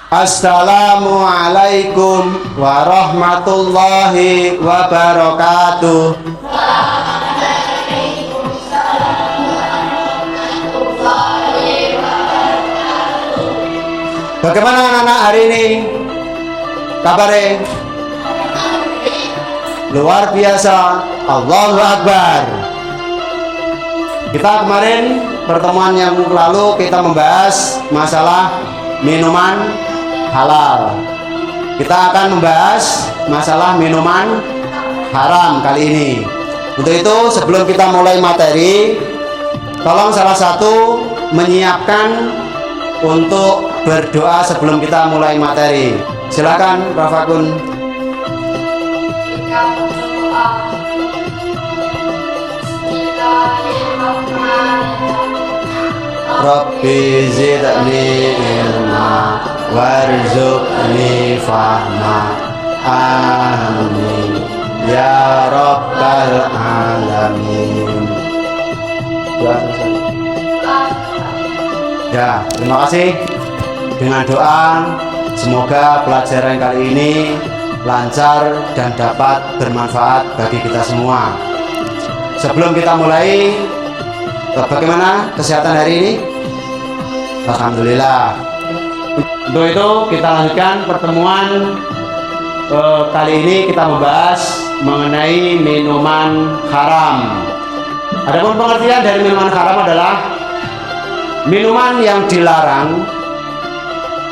Assalamualaikum warahmatullahi wabarakatuh. Bagaimana anak-anak hari ini? Kabarnya? Luar biasa. Allahu Akbar. Kita kemarin pertemuan yang lalu kita membahas masalah minuman halal. Kita akan membahas masalah minuman haram kali ini. Untuk itu sebelum kita mulai materi, tolong salah satu menyiapkan untuk berdoa sebelum kita mulai materi. Silakan Rafakun. Kita berdoa. Bismillahirrahmanirrahim. Rabbi zidni ilma warzuqni fahma. Amin ya rabbal alamin. Ya, terima kasih. Dengan doa semoga pelajaran kali ini lancar dan dapat bermanfaat bagi kita semua. Sebelum kita mulai, bagaimana kesehatan hari ini? Alhamdulillah. Untuk itu kita lanjutkan pertemuan kali ini. Kita membahas mengenai minuman haram. Adapun pengertian dari minuman haram adalah minuman yang dilarang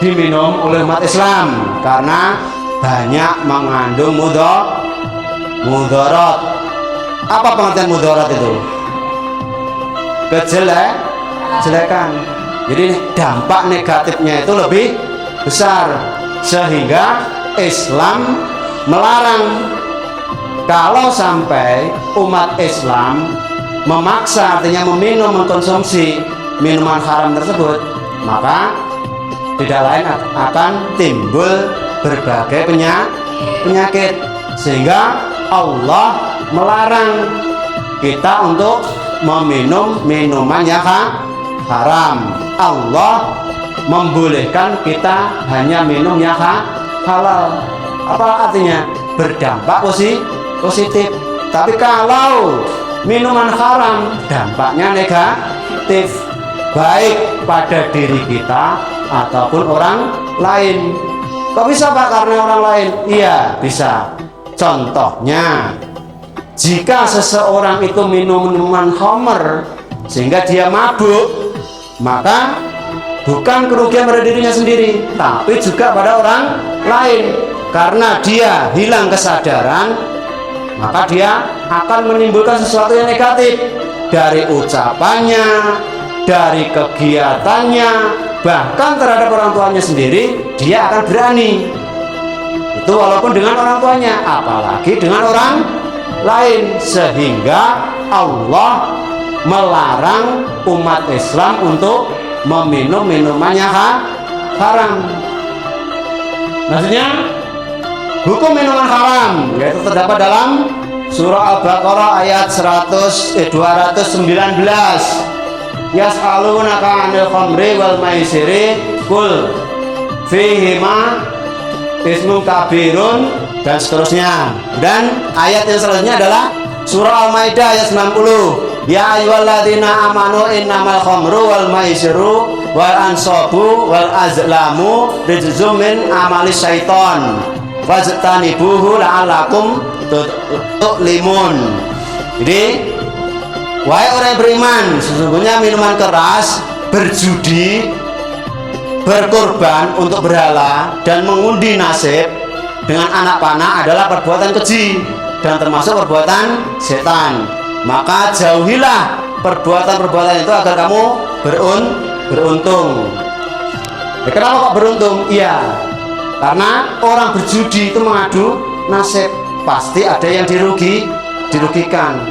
diminum oleh umat Islam karena banyak mengandung mudarat. Apa pengertian mudarat itu? Kejelekan. Jadi dampak negatifnya itu lebih besar, sehingga Islam melarang. Kalau sampai umat Islam memaksa, artinya meminum, mengkonsumsi minuman haram tersebut, maka tidak lain akan timbul berbagai penyakit, sehingga Allah melarang kita untuk meminum minuman yang haram. Allah membolehkan kita hanya minum yang halal. Apa artinya? Berdampak positif. Tapi kalau minuman haram, dampaknya negatif, baik pada diri kita ataupun orang lain. Kok bisa Pak? Karena orang lain? Iya, bisa. Contohnya, jika seseorang itu minum minuman khamr sehingga dia mabuk, maka bukan kerugian pada dirinya sendiri, tapi juga pada orang lain. Karena dia hilang kesadaran, maka dia akan menimbulkan sesuatu yang negatif dari ucapannya, dari kegiatannya, bahkan terhadap orang tuanya sendiri. Dia akan berani itu walaupun dengan orang tuanya, apalagi dengan orang lain, sehingga Allah melarang umat Islam untuk meminum minuman yang haram. Maksudnya hukum minuman haram yaitu terdapat dalam surah Al-Baqarah ayat 219. Yas'alunaka 'anil khamri wal maisiri qul fihima ismun kabirun, dan seterusnya. Dan ayat yang selanjutnya adalah surah Al-Maidah ayat 90. Ya ayyuhalladzina amanu innamal khamru wal maisiru wal ansabu wal azlamu rijzum min amali syaiton fajtanibuhu la'allakum tu'limun. Jadi, wahai orang yang beriman, sesungguhnya minuman keras, berjudi, berkorban untuk berhala, dan mengundi nasib dengan anak panah adalah perbuatan keji dan termasuk perbuatan setan. Maka jauhilah perbuatan-perbuatan itu agar kamu beruntung. Ya, kenapa kok beruntung? Iya, karena orang berjudi itu mengadu nasib, pasti ada yang dirugikan,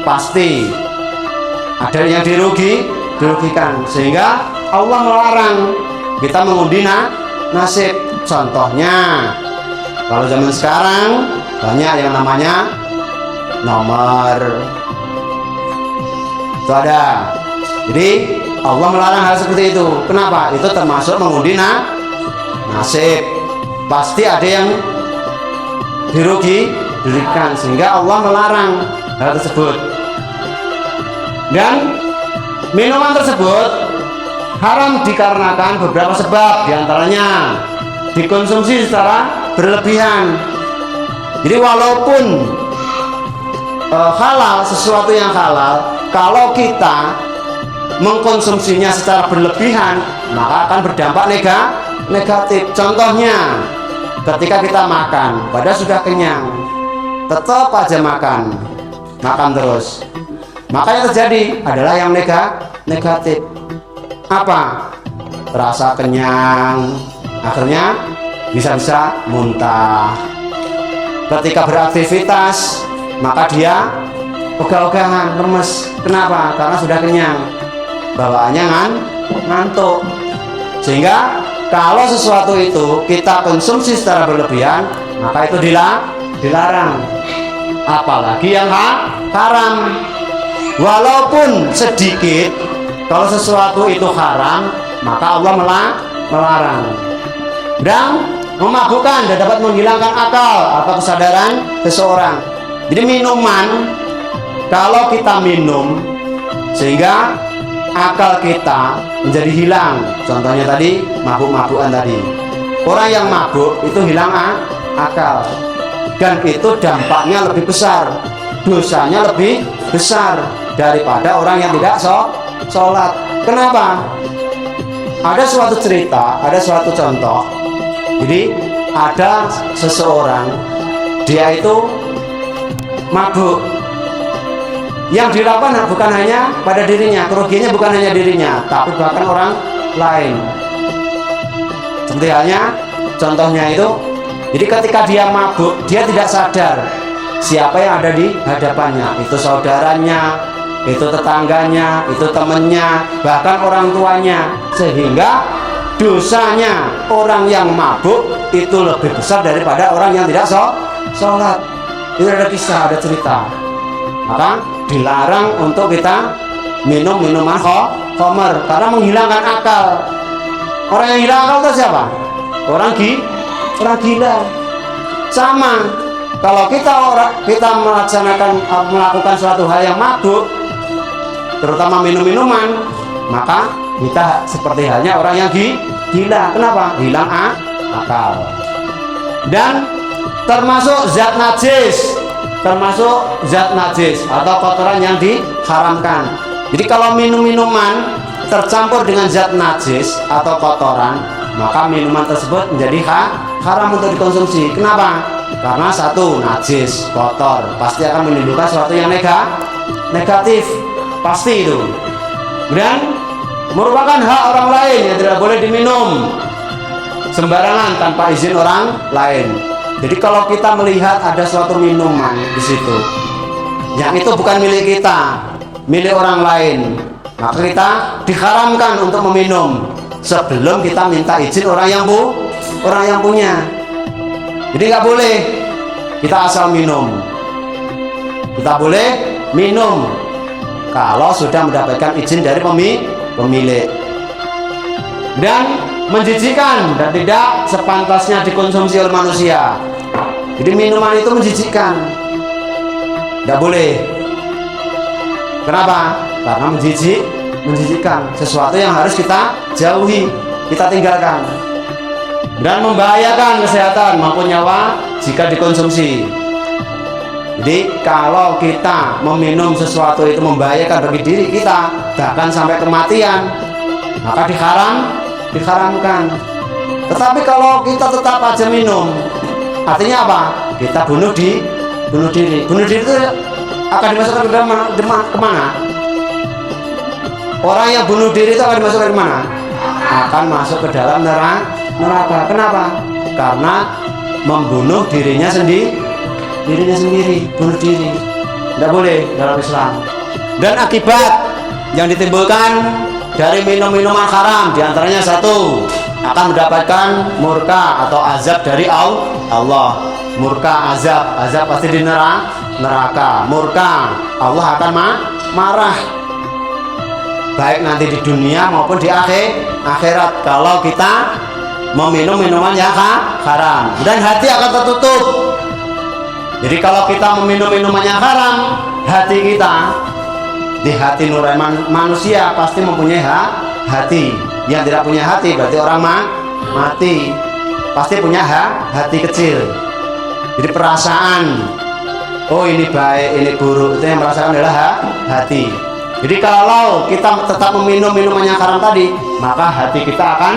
pasti ada yang dirugikan, sehingga Allah melarang kita mengundi nasib. Contohnya, kalau zaman sekarang banyak yang namanya nomor, itu ada. Jadi Allah melarang hal seperti itu. Kenapa? Itu termasuk mengundi nasib, pasti ada yang dirugikan, sehingga Allah melarang hal tersebut. Dan minuman tersebut haram dikarenakan beberapa sebab, diantaranya dikonsumsi secara berlebihan. Jadi walaupun halal, sesuatu yang halal, kalau kita mengkonsumsinya secara berlebihan maka akan berdampak negatif. Contohnya ketika kita makan padahal sudah kenyang, tetap aja makan terus, maka yang terjadi adalah yang negatif. Apa? Rasa kenyang, akhirnya bisa-bisa muntah. Ketika beraktivitas maka dia ogah-ogahan, lemes. Kenapa? Karena sudah kenyang, bawaannya ngantuk. Sehingga kalau sesuatu itu kita konsumsi secara berlebihan maka itu dilarang, apalagi yang haram. Walaupun sedikit, kalau sesuatu itu haram maka Allah melarang. Dan memabukkan dan dapat menghilangkan akal atau kesadaran seseorang. Jadi minuman, kalau kita minum sehingga akal kita menjadi hilang, contohnya tadi mabuk-mabukan tadi, orang yang mabuk itu hilang akal, dan itu dampaknya lebih besar, dosanya lebih besar daripada orang yang tidak sholat. Kenapa? Ada suatu cerita, ada suatu contoh. Jadi ada seseorang, dia itu mabuk. Yang dilakukan bukan hanya pada dirinya, kerugiannya bukan hanya dirinya, tapi bahkan orang lain. Seperti halnya contohnya itu, jadi ketika dia mabuk, dia tidak sadar siapa yang ada di hadapannya. Itu saudaranya, itu tetangganya, itu temannya, bahkan orang tuanya. Sehingga dosanya orang yang mabuk itu lebih besar daripada orang yang tidak sholat. Itu ada kisah, ada cerita. Maka dilarang untuk kita minum minuman khamr karena menghilangkan akal. Orang yang hilang akal itu siapa? Orang gila. Sama, kalau kita melakukan suatu hal yang mabuk, terutama minum-minuman, maka kita seperti halnya orang yang gila. Kenapa? Hilang akal. Dan termasuk zat najis atau kotoran yang diharamkan. Jadi kalau minuman tercampur dengan zat najis atau kotoran, maka minuman tersebut menjadi haram untuk dikonsumsi. Kenapa? Karena satu, najis, kotor, pasti akan menimbulkan sesuatu yang negatif, pasti itu. Dan merupakan hak orang lain yang tidak boleh diminum sembarangan tanpa izin orang lain. Jadi kalau kita melihat ada suatu minuman di situ, yang itu bukan milik kita, milik orang lain, maka kita diharamkan untuk meminum sebelum kita minta izin orang yang punya. Jadi nggak boleh kita asal minum. Kita boleh minum kalau sudah mendapatkan izin dari pemilik. Dan menjijikkan dan tidak sepantasnya dikonsumsi oleh manusia. Jadi minuman itu menjijikkan, tidak boleh. Kenapa? Karena menjijikkan, sesuatu yang harus kita jauhi, kita tinggalkan, dan membahayakan kesehatan maupun nyawa jika dikonsumsi. Jadi kalau kita meminum sesuatu itu membahayakan bagi diri kita, bahkan sampai kematian, maka diharamkan. Tetapi kalau kita tetap aja minum, artinya apa? Kita bunuh diri. Bunuh diri itu akan dimasukkan ke dalam kemana? Orang yang bunuh diri itu akan dimasukkan ke mana? Akan masuk ke dalam neraka. Kenapa? Karena membunuh dirinya sendiri, bunuh diri. Tidak boleh dalam Islam. Dan akibat yang ditimbulkan dari minum-minuman haram diantaranya satu, akan mendapatkan murka atau azab dari Allah. Murka, azab pasti di neraka. Murka, Allah akan marah, baik nanti di dunia maupun di akhirat kalau kita meminum minuman yang haram, dan hati akan tertutup. Jadi kalau kita meminum minuman yang haram, hati kita, di hati nurani manusia pasti mempunyai hati. Yang tidak punya hati berarti orang mati. Pasti punya hati kecil. Jadi perasaan, oh ini baik, ini buruk, itu yang merasakan adalah hati. Jadi kalau kita tetap meminum minuman yang haram tadi, maka hati kita akan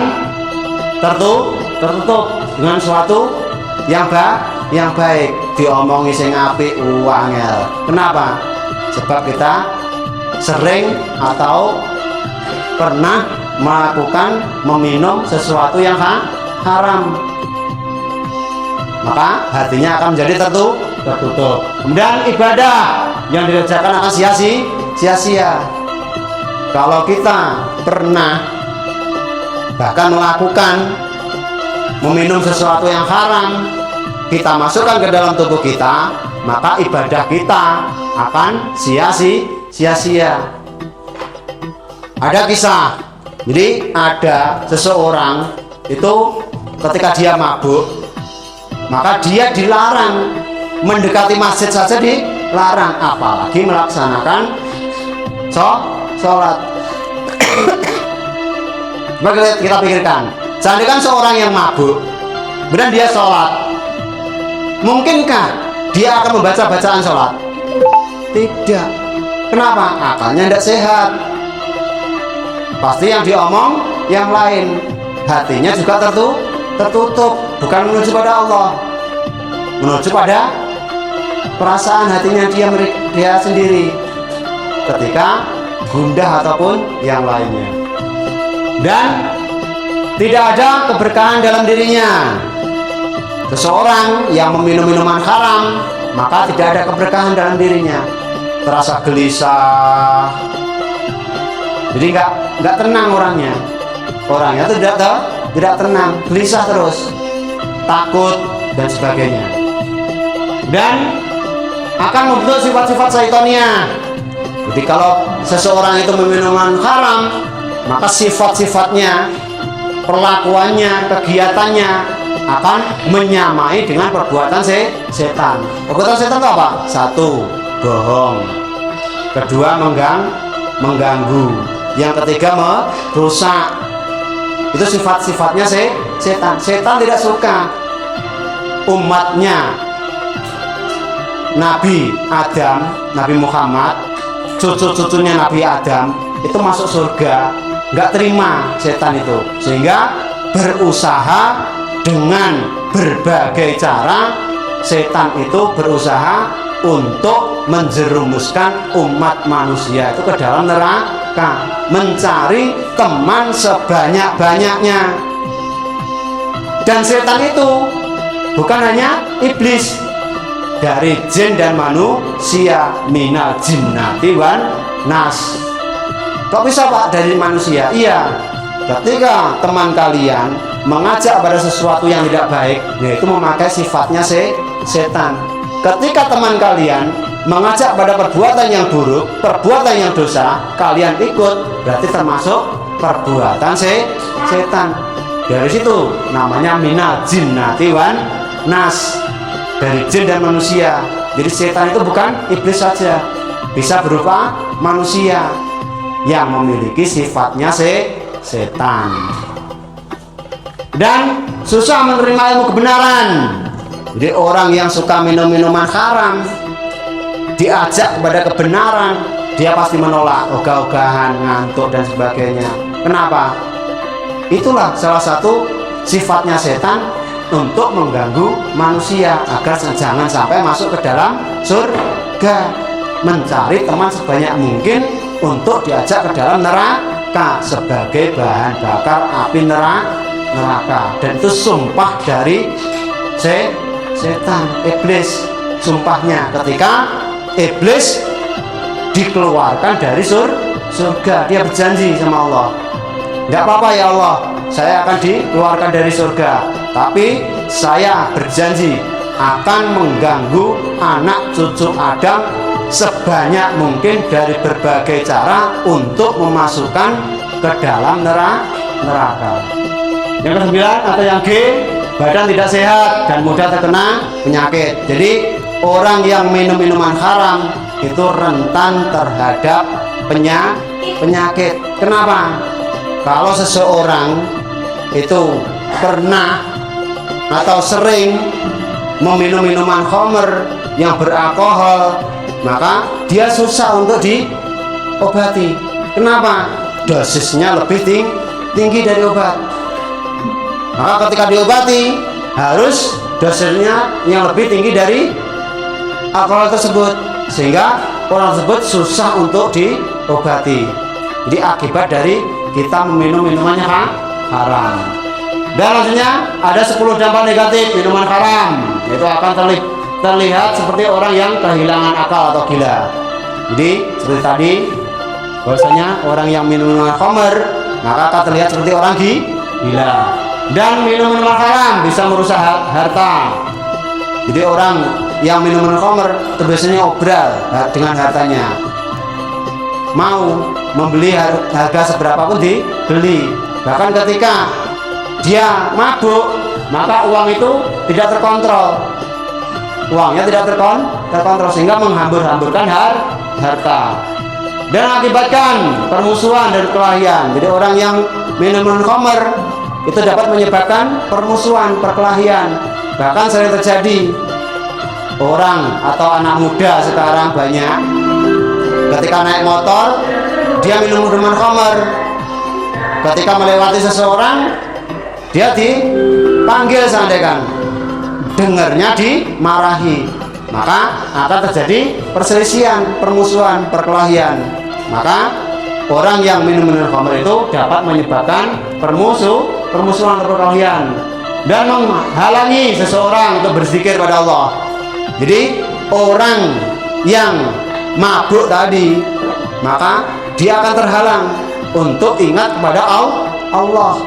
tertutup dengan suatu yang baik. Diomongi sing apik angel. Kenapa? Sebab kita sering atau pernah melakukan meminum sesuatu yang haram, maka hatinya akan menjadi tertutup. Kemudian ibadah yang dikerjakan akan sia-sia. Kalau kita pernah bahkan melakukan meminum sesuatu yang haram, kita masukkan ke dalam tubuh kita, maka ibadah kita akan sia-sia. Ada kisah, jadi ada seseorang itu ketika dia mabuk, maka dia dilarang mendekati masjid saja, dilarang, apalagi melaksanakan sholat. Coba kita pikirkan, seandainya seorang yang mabuk, kemudian dia sholat, mungkinkah dia akan membaca bacaan sholat? Tidak. Kenapa? Akalnya tidak sehat. Pasti yang diomong yang lain. Hatinya juga tertutup. Bukan menuju pada Allah, menuju pada perasaan hatinya dia sendiri ketika gundah ataupun yang lainnya. Dan tidak ada keberkahan dalam dirinya. Seseorang yang meminum minuman haram, maka tidak ada keberkahan dalam dirinya. Terasa gelisah, jadi nggak tenang orangnya itu tidak tenang, gelisah terus, takut dan sebagainya, dan akan membentuk sifat-sifat syaitannya. Jadi kalau seseorang itu meminum minuman haram, maka sifat-sifatnya, perlakuannya, kegiatannya akan menyamai dengan perbuatan setan. Perbuatan setan itu apa? Satu, bohong. Kedua, mengganggu. Yang ketiga, merusak. Itu sifat-sifatnya setan. Setan tidak suka umatnya Nabi Adam, Nabi Muhammad, cucu-cucunya Nabi Adam itu masuk surga. Nggak terima setan itu, sehingga berusaha dengan berbagai cara. Setan itu berusaha untuk menjerumuskan umat manusia itu ke dalam neraka, mencari teman sebanyak-banyaknya. Dan setan itu bukan hanya iblis, dari jin dan manusia, minal jinnati wan nas. Kok bisa Pak dari manusia? Iya, ketika teman kalian mengajak pada sesuatu yang tidak baik, yaitu memakai sifatnya setan. Ketika teman kalian mengajak pada perbuatan yang buruk, perbuatan yang dosa, kalian ikut, berarti termasuk perbuatan setan. Dari situ namanya minal jinnati wan nas, dari jin dan manusia. Jadi setan itu bukan iblis saja, bisa berupa manusia yang memiliki sifatnya setan dan susah menerima ilmu kebenaran. Jadi orang yang suka minum minuman haram, diajak kepada kebenaran, dia pasti menolak, ogah-ogahan, ngantuk dan sebagainya. Kenapa? Itulah salah satu sifatnya setan, untuk mengganggu manusia agar jangan sampai masuk ke dalam surga, mencari teman sebanyak mungkin untuk diajak ke dalam neraka sebagai bahan bakar api neraka. Dan itu sumpah dari setan, iblis. Sumpahnya ketika iblis dikeluarkan dari surga, dia berjanji sama Allah, nggak apa-apa ya Allah, saya akan dikeluarkan dari surga, tapi saya berjanji akan mengganggu anak cucu Adam sebanyak mungkin dari berbagai cara untuk memasukkan ke dalam neraka. Yang kesembilan atau yang G, badan tidak sehat dan mudah terkena penyakit. Jadi orang yang minum minuman haram itu rentan terhadap penyakit. Kenapa? Kalau seseorang itu pernah atau sering meminum minuman khamr yang beralkohol, maka dia susah untuk diobati. Kenapa? Dosisnya lebih tinggi dari obat. Maka ketika diobati harus dosisnya yang lebih tinggi dari alkohol tersebut, sehingga orang tersebut susah untuk diobati. Jadi akibat dari kita meminum minumannya haram. Dan selanjutnya ada 10 dampak negatif minuman haram, yaitu akan terlihat seperti orang yang kehilangan akal atau gila. Jadi seperti tadi, bahwasanya orang yang minum minuman khamr maka akan terlihat seperti orang gila. Dan minum minuman haram bisa merusak harta. Jadi orang yang minum minuman khamr itu biasanya obral dengan hartanya, mau membeli harga seberapa pun dibeli. Bahkan ketika dia mabuk, maka uang itu tidak terkontrol. Uangnya tidak terkontrol sehingga menghambur-hamburkan harta dan akibatkan permusuhan dan kelahian. Jadi orang yang minum khamr itu dapat menyebabkan permusuhan, perkelahian. Bahkan sering terjadi orang atau anak muda sekarang banyak ketika naik motor dia minum minuman khamr, ketika melewati seseorang dia dipanggil sandekan, dengarnya dimarahi, maka akan terjadi perselisihan, permusuhan, perkelahian. Maka orang yang minum minuman khamr itu dapat menyebabkan permusuhan, perkelahian dan menghalangi seseorang untuk berzikir pada Allah. Jadi orang yang mabuk tadi, maka dia akan terhalang untuk ingat kepada Allah.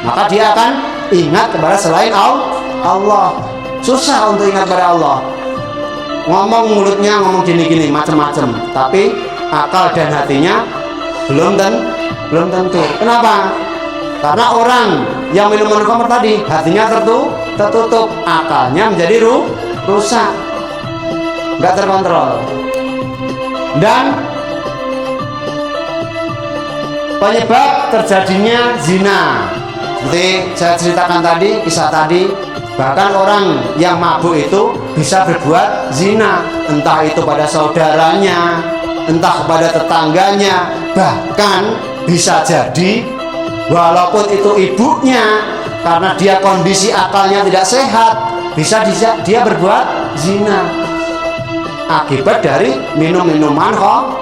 Maka dia akan ingat kepada selain Allah. Susah untuk ingat kepada Allah. Ngomong mulutnya ngomong gini-gini macam-macam, tapi akal dan hatinya belum tentu. Kenapa? Karena orang yang minum khamr tadi hatinya tertutup, akalnya menjadi rusak, nggak terkontrol. Dan penyebab terjadinya zina, seperti saya ceritakan tadi, kisah tadi, bahkan orang yang mabuk itu bisa berbuat zina, entah itu pada saudaranya, entah kepada tetangganya, bahkan bisa jadi walaupun itu ibunya, karena dia kondisi akalnya tidak sehat, bisa dia berbuat zina akibat dari minum minuman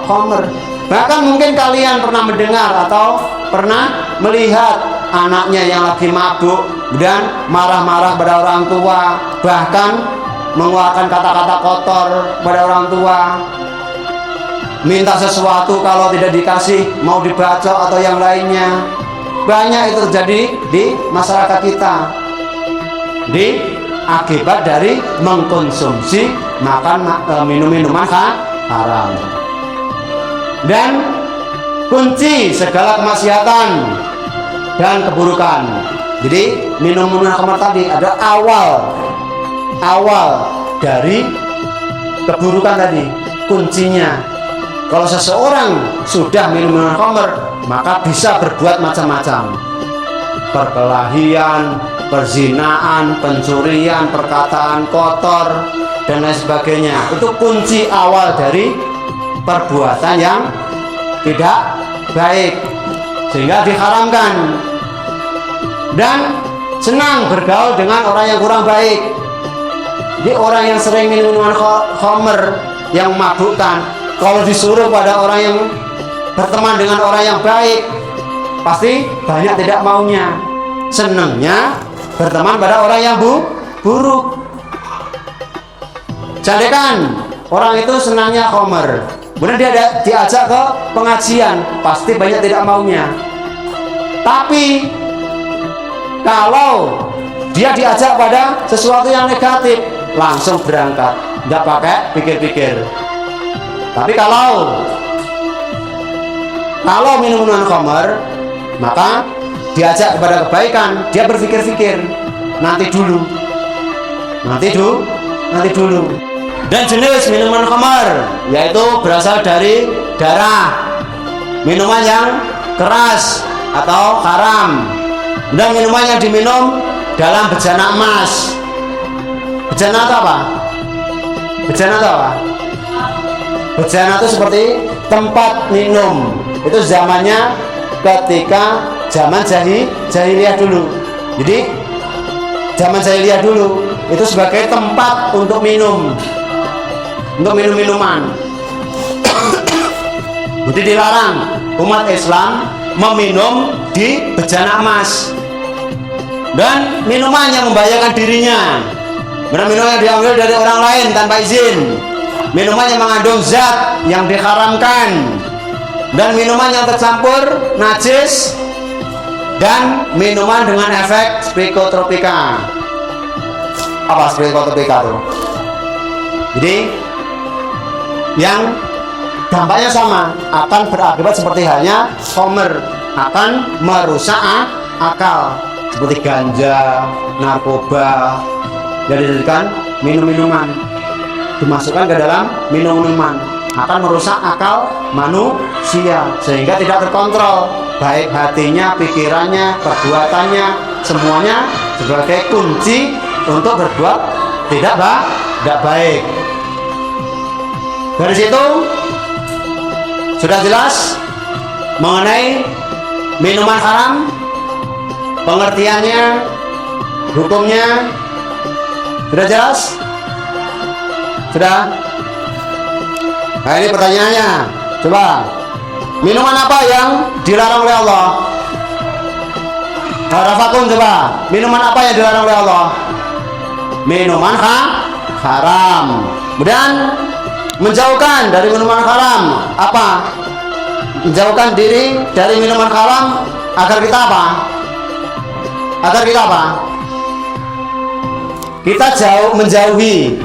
khamr. Bahkan mungkin kalian pernah mendengar atau pernah melihat anaknya yang lagi mabuk dan marah-marah pada orang tua, bahkan mengeluarkan kata-kata kotor pada orang tua, minta sesuatu kalau tidak dikasih mau dibacok atau yang lainnya. Banyak itu terjadi di masyarakat kita, akibat dari mengkonsumsi minum minuman haram. Dan kunci segala kemaksiatan dan keburukan. Jadi minum minuman khamr tadi ada awal dari keburukan tadi, kuncinya. Kalau seseorang sudah minum minuman khamr, maka bisa berbuat macam-macam, perkelahian, perzinaan, pencurian, perkataan kotor dan lain sebagainya. Itu kunci awal dari perbuatan yang tidak baik, sehingga diharamkan. Dan senang bergaul dengan orang yang kurang baik. Jadi orang yang sering minum minuman khamr, yang memabukkan, kalau disuruh pada orang yang berteman dengan orang yang baik, pasti banyak tidak maunya. Senangnya berteman pada orang yang buruk. Jadikan orang itu senangnya khamr, kemudian dia diajak ke pengajian, pasti banyak tidak maunya. Tapi kalau dia diajak pada sesuatu yang negatif, langsung berangkat, nggak pakai pikir-pikir. Tapi kalau minum minuman khamr, maka diajak kepada kebaikan, dia berpikir-pikir, nanti dulu. Dan jenis minuman khamar yaitu berasal dari darah, minuman yang keras atau haram, dan minuman yang diminum dalam bejana emas. Bejana itu apa? Bejana itu seperti tempat minum. Itu zamannya ketika zaman jahiliyah dulu. Jadi zaman jahiliyah dulu itu sebagai tempat untuk minum, minuman. Jadi dilarang umat Islam meminum di bejana emas dan minuman yang membahayakan dirinya. Minuman yang diambil dari orang lain tanpa izin, minuman yang mengandung zat yang diharamkan, dan minuman yang tercampur najis, dan minuman dengan efek psikotropika. Apa psikotropika itu? Jadi yang dampaknya sama, akan berakibat seperti halnya khamr, akan merusak akal, seperti ganja, narkoba, dan dijadikan minuman, dimasukkan ke dalam minuman, akan merusak akal manusia sehingga tidak terkontrol, baik hatinya, pikirannya, perbuatannya, semuanya sebagai kunci untuk berbuat tidak baik. Dari situ sudah jelas mengenai minuman haram, pengertiannya, hukumnya. Sudah jelas? Sudah? Nah, ini pertanyaannya. Coba, minuman apa yang dilarang oleh Allah? Rafakum, coba, minuman apa yang dilarang oleh Allah? Minuman haram. Kemudian menjauhkan dari minuman haram apa? Menjauhkan diri dari minuman haram agar kita apa? Kita menjauhi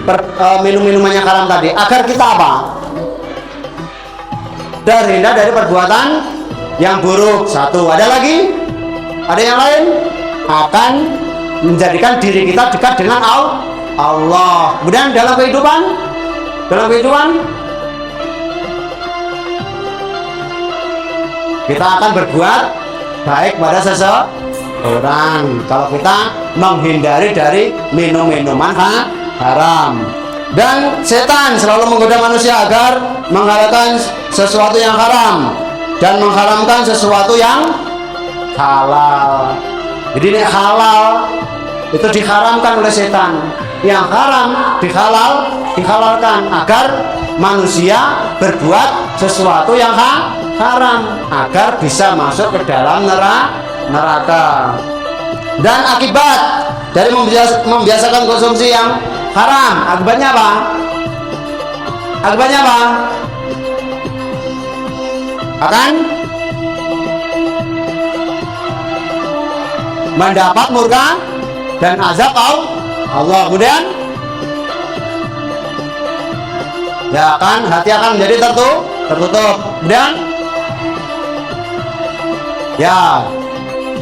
minum-minuman yang haram tadi agar kita apa? Terhindar dari perbuatan yang buruk. Satu, ada lagi? Ada yang lain? Akan menjadikan diri kita dekat dengan Allah. Kemudian dalam kehidupan kita akan berbuat baik pada seseorang kalau kita menghindari dari minuman haram. Dan setan selalu menggoda manusia agar menghalalkan sesuatu yang haram dan mengharamkan sesuatu yang halal. Jadi ini halal itu diharamkan oleh setan, yang haram dihalalkan agar manusia berbuat sesuatu yang haram agar bisa masuk ke dalam neraka. Dan akibat dari membiasakan konsumsi yang haram, akibatnya apa? Akan mendapat murka dan azab Allah. Kemudian hati akan menjadi tertutup. Kemudian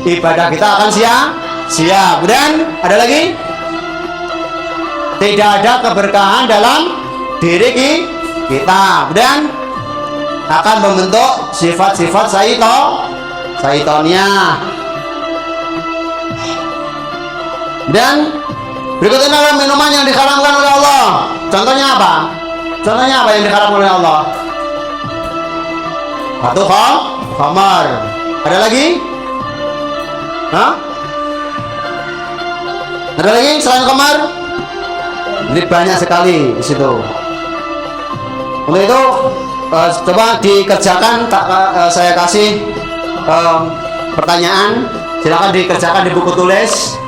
ibadah kita akan sia-sia. Kemudian ada lagi, tidak ada keberkahan dalam diri kita. Kemudian akan membentuk sifat-sifat syaitoniyah. Dan berikutnya adalah minuman yang diharamkan oleh Allah. Contohnya apa yang diharamkan oleh Allah? Satu, khamar. Ada lagi? Ada lagi selain khamar? Ini banyak sekali di situ. Untuk itu coba dikerjakan. Saya kasih pertanyaan. Silakan dikerjakan di buku tulis.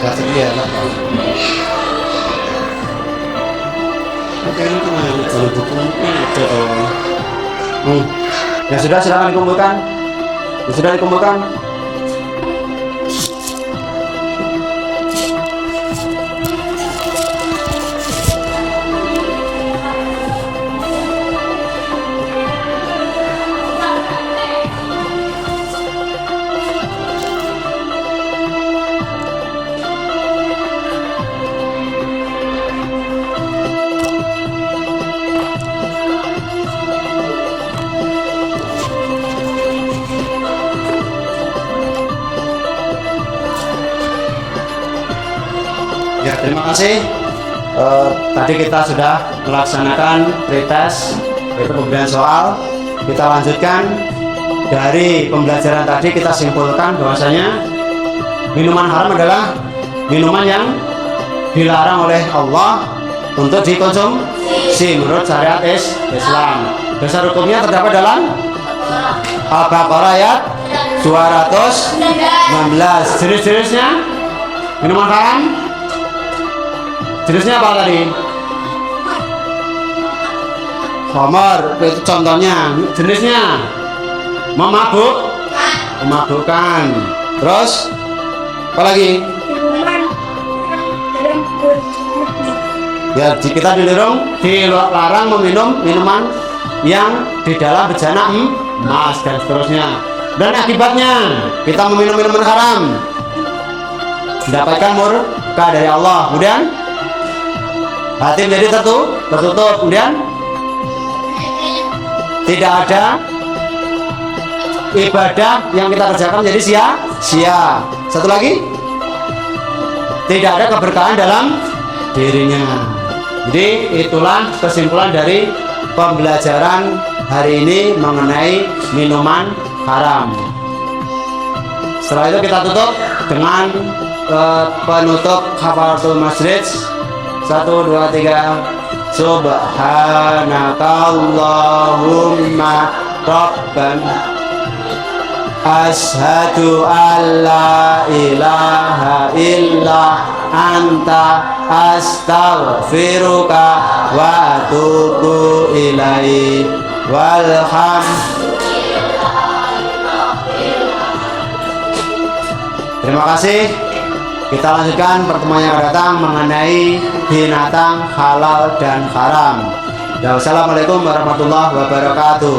baca dia lah. Oke, ini kan kalau buku mungkin ada. Ya sudah, silakan dikumpulkan. Ya sudah dikumpulkan. Ya, terima kasih. Tadi kita sudah melaksanakan pretest, yaitu pemberian soal. Kita lanjutkan dari pembelajaran tadi, kita simpulkan bahwasanya minuman haram adalah minuman yang dilarang oleh Allah untuk dikonsumsi menurut syariat Islam. Dasar hukumnya terdapat dalam Al-Baqarah ayat 216. Jenis-jenisnya minuman haram. Jenisnya apa tadi? Khamar, itu contohnya. Jenisnya memabukkan. Terus apa lagi? Ya, kita dilarang meminum minuman yang di dalam bejana emas dan seterusnya. Dan akibatnya kita meminum minuman haram, mendapatkan murka dari Allah. Kemudian hati menjadi tertutup, kemudian tidak ada ibadah yang kita kerjakan menjadi sia-sia. Satu lagi, tidak ada keberkahan dalam dirinya. Jadi itulah kesimpulan dari pembelajaran hari ini mengenai minuman haram. Setelah itu kita tutup dengan penutup kafaratul majlis. 1, 2, 3. Subhanakallahumma rabbana asyhadu an la ilaha illa anta astaghfiruka wa atubu ilaik. Terima kasih. Kita lanjutkan pertemuan yang akan datang mengenai binatang halal dan haram. Wassalamualaikum warahmatullahi wabarakatuh.